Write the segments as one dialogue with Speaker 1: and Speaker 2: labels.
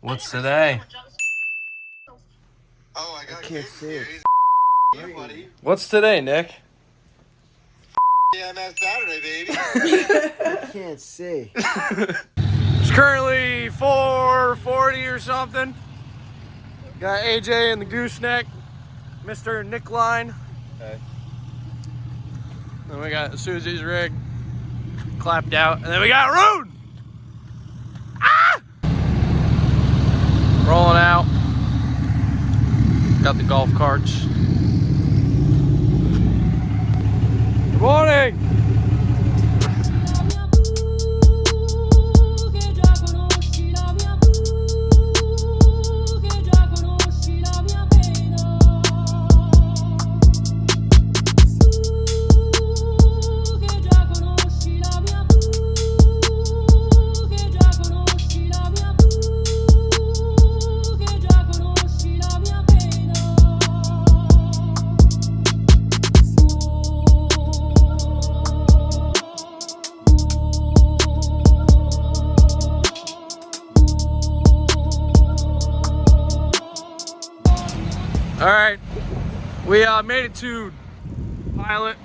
Speaker 1: What's today?
Speaker 2: Oh, I
Speaker 3: can't see it.
Speaker 1: What's today, Nick?
Speaker 2: Yeah, that's Saturday, baby.
Speaker 3: I can't see.
Speaker 1: It's currently 4:40 or something. Got AJ and the gooseneck, Mr. Nick Line.
Speaker 4: Okay.
Speaker 1: Then we got Susie's rig clapped out, and then we got Rune. Ah! Rolling out. Got the golf carts. Good morning. All right, we made it to Pilot,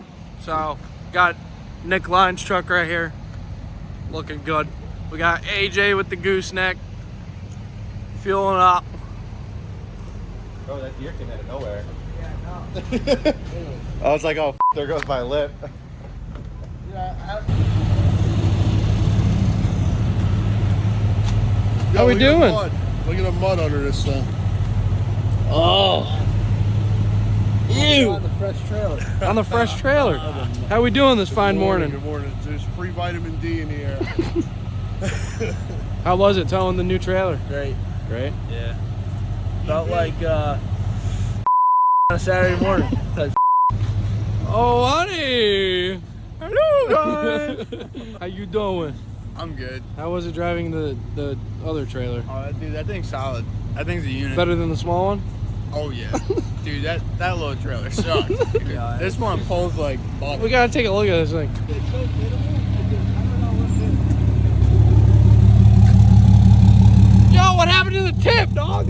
Speaker 1: so got Nick Line's truck right here, looking good. We got AJ with the gooseneck, fueling up.
Speaker 4: Oh, that deer came out of nowhere. Yeah, no. I was like, oh, there goes my lip.
Speaker 1: How we doing?
Speaker 5: Look at the mud under this thing.
Speaker 1: Oh, ew!
Speaker 3: On the fresh trailer.
Speaker 1: On the fresh trailer. How we doing this fine morning?
Speaker 5: Good morning. There's free vitamin D in the air.
Speaker 1: How was it towing the new trailer?
Speaker 3: Great.
Speaker 1: Great.
Speaker 3: Yeah. Felt like on a Saturday morning.
Speaker 1: Oh, honey! Hello, guys! How you doing?
Speaker 5: I'm good.
Speaker 1: How was it driving the other trailer?
Speaker 5: Oh, dude, that thing's solid. That thing's a unit.
Speaker 1: Better than the small one?
Speaker 5: Oh, yeah. Dude, that little trailer sucks.
Speaker 3: Yeah,
Speaker 5: This one pulls like butter.
Speaker 1: We gotta take a look at this thing. Yo, what happened to the tip, dog?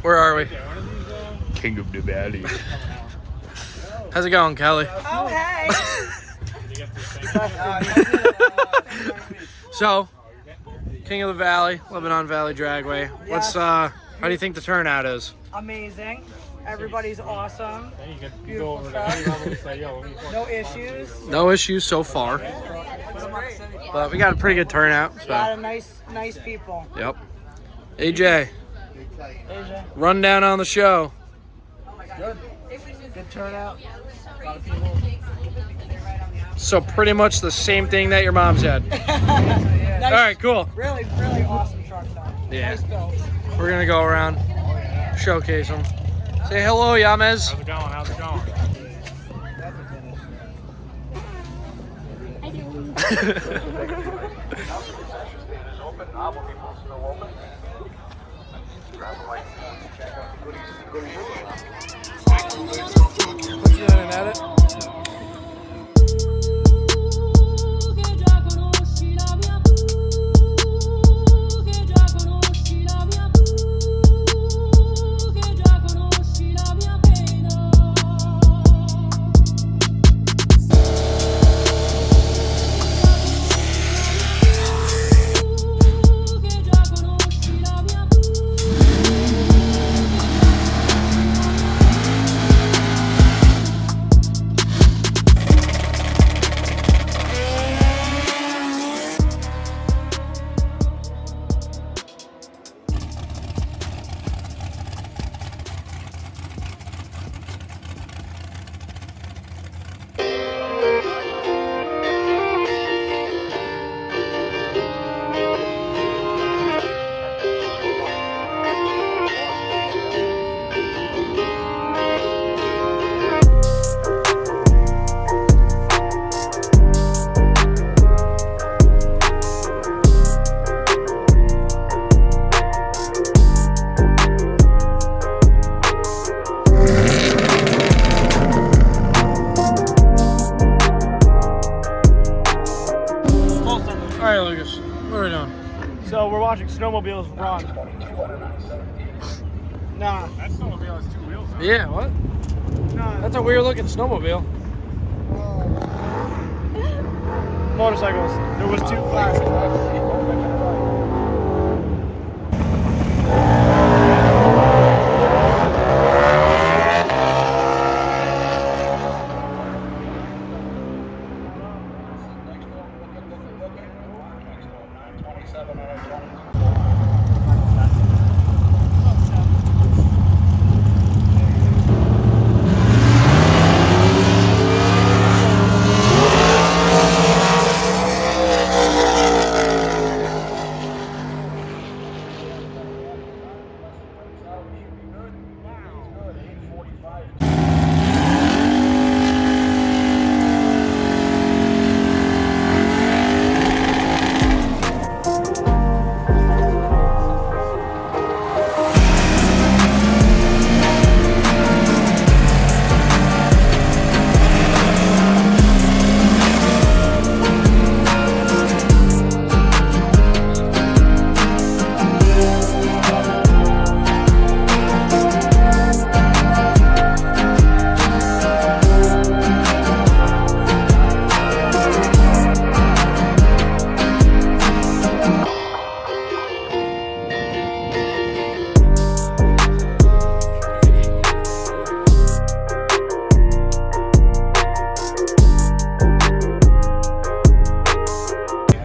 Speaker 1: Where are we?
Speaker 5: King of the Valley.
Speaker 1: How's it going, Kelly?
Speaker 6: Oh, hey.
Speaker 1: So, King of the Valley, Lebanon Valley Dragway. What's how do you think the turnout is?
Speaker 6: Amazing. Everybody's awesome. Beautiful stuff. No issues.
Speaker 1: No issues so far, but we got a pretty good turnout.
Speaker 6: A lot
Speaker 1: So,
Speaker 6: of nice people.
Speaker 1: yep. AJ,
Speaker 6: Asia.
Speaker 1: rundown on the show.
Speaker 3: Good. Good turnout. A lot of people.
Speaker 1: So pretty much the same thing that your mom's had.
Speaker 6: Nice,
Speaker 1: All right, cool.
Speaker 6: Really awesome trucks though.
Speaker 1: Yeah.
Speaker 6: Nice build.
Speaker 1: We're gonna go around, showcase them. Say hello, Yamez.
Speaker 7: How's it going? How's it going?
Speaker 1: Put you in and edit.
Speaker 6: watching snowmobiles run. Nah.
Speaker 5: That snowmobile has 2 wheels. Huh?
Speaker 1: Yeah, what?
Speaker 6: Nah.
Speaker 1: That's a weird looking snowmobile.
Speaker 6: Motorcycles. There was 2 classic.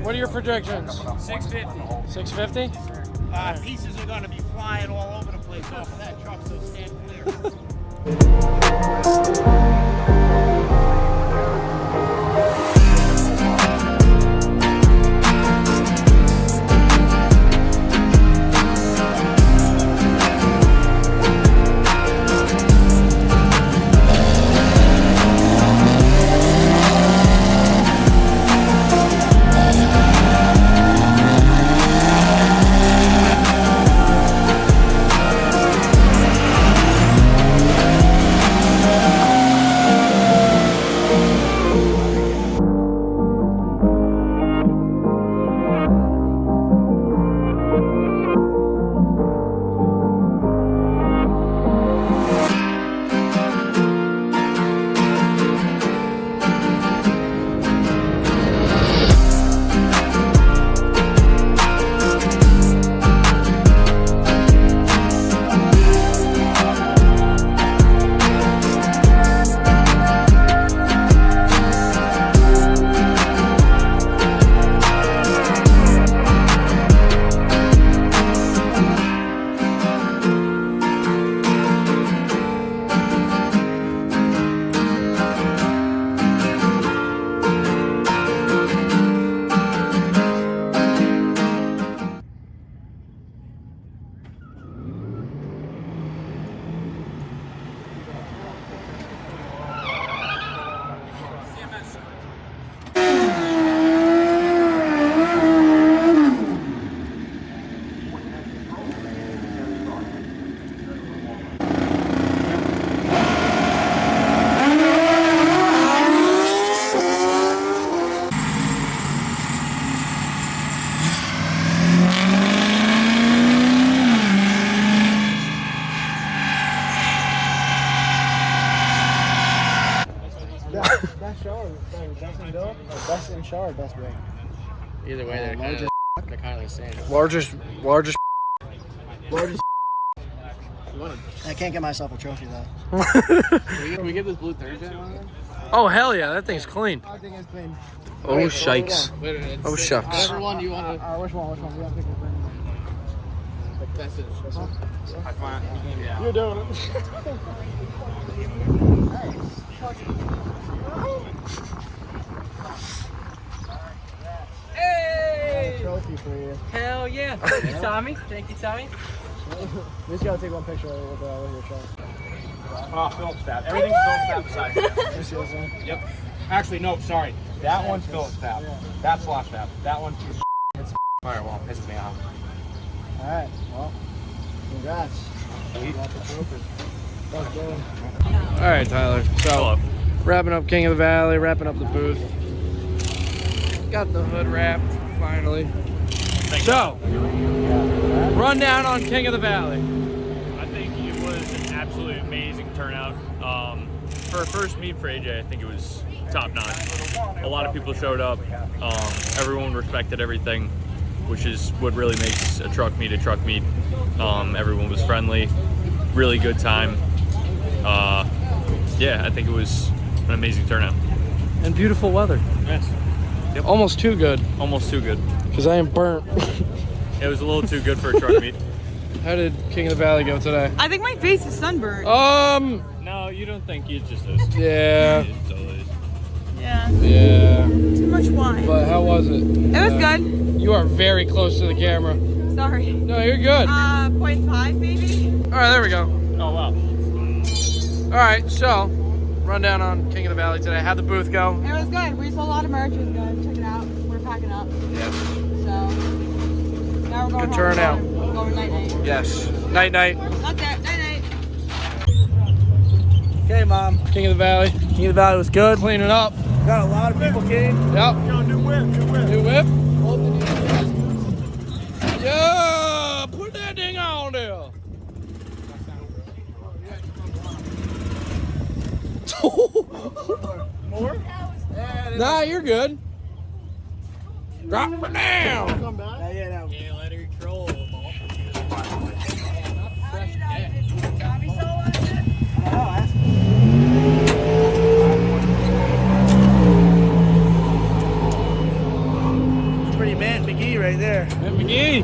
Speaker 1: What are your projections?
Speaker 6: 650.
Speaker 1: 650?
Speaker 6: Pieces are going to be flying all over the place off of that truck, so stand clear. Best shower, best indoor, best in shower, best ring.
Speaker 3: Either way, they're kind of the same.
Speaker 1: Largest.
Speaker 6: I can't get myself a trophy though.
Speaker 3: Can we get this blue Thursday on there?
Speaker 1: Oh, hell yeah, that thing's clean.
Speaker 6: I think it's clean.
Speaker 1: Oh, shikes.
Speaker 3: Wait a minute.
Speaker 1: Oh, shucks.
Speaker 3: Whichever one you want to
Speaker 6: Which one? We don't think we're bringing
Speaker 3: test it. This one?
Speaker 6: You're doing it.
Speaker 3: Hey!
Speaker 6: Trophy for you.
Speaker 3: Hell yeah! Thank you, Tommy. Thank you, Tommy.
Speaker 6: We just gotta take one picture with your truck.
Speaker 7: Oh, Phillips fab. Everything's Phillips fab beside me.
Speaker 6: You see what I'm saying?
Speaker 7: Yep. Actually, no, sorry. That one's Phillips fab. That's Slosh fab. That one's it's firewall. Pisses me off.
Speaker 6: Alright, well, congrats. You got the trophy. That was good.
Speaker 1: All right, Tyler. So, wrapping up King of the Valley, wrapping up the booth. Got the hood wrapped, finally. So, rundown on King of the Valley.
Speaker 8: I think it was an absolutely amazing turnout. For a first meet for AJ, I think it was top notch. A lot of people showed up. Everyone respected everything, which is what really makes a truck meet a truck meet. Everyone was friendly, really good time. Yeah, I think it was an amazing turnout.
Speaker 1: And beautiful weather.
Speaker 8: Yes. Yep.
Speaker 1: Almost too good,
Speaker 8: Almost too good.
Speaker 1: because I am burnt.
Speaker 8: It was a little too good for a truck meet.
Speaker 1: How did King of the Valley go today?
Speaker 9: I think my face is sunburned.
Speaker 8: No, you don't think it just is.
Speaker 1: Yeah,
Speaker 8: It totally is.
Speaker 9: Yeah.
Speaker 1: yeah.
Speaker 9: Too much wine.
Speaker 1: But how was it?
Speaker 9: It was good.
Speaker 1: You are very close to the camera.
Speaker 9: Sorry.
Speaker 1: No, you're good.
Speaker 9: 0.5 maybe?
Speaker 1: All right, there we go.
Speaker 8: Oh, wow.
Speaker 1: All right, so rundown on King of the Valley today. How'd the booth go?
Speaker 9: It was good. We sold a lot of merch. It was good. Check it out. We're packing up.
Speaker 1: Yes.
Speaker 9: So now we're going
Speaker 1: Good
Speaker 9: home.
Speaker 1: turnout.
Speaker 9: We're going night night.
Speaker 1: Yes. Night night.
Speaker 9: That's it. Night night.
Speaker 3: Okay, Mom.
Speaker 1: King of the Valley.
Speaker 3: King of the Valley was good.
Speaker 1: Cleaning up.
Speaker 3: Got a lot of people came.
Speaker 1: Yep.
Speaker 5: New whip, new whip.
Speaker 1: New whip. Yeah, put that thing on there.
Speaker 5: More?
Speaker 1: Nah, you're good. Drop it down.
Speaker 5: Come back.
Speaker 3: Yeah.
Speaker 8: Can't let her troll.
Speaker 3: It's pretty man McGee right there.
Speaker 1: McGee.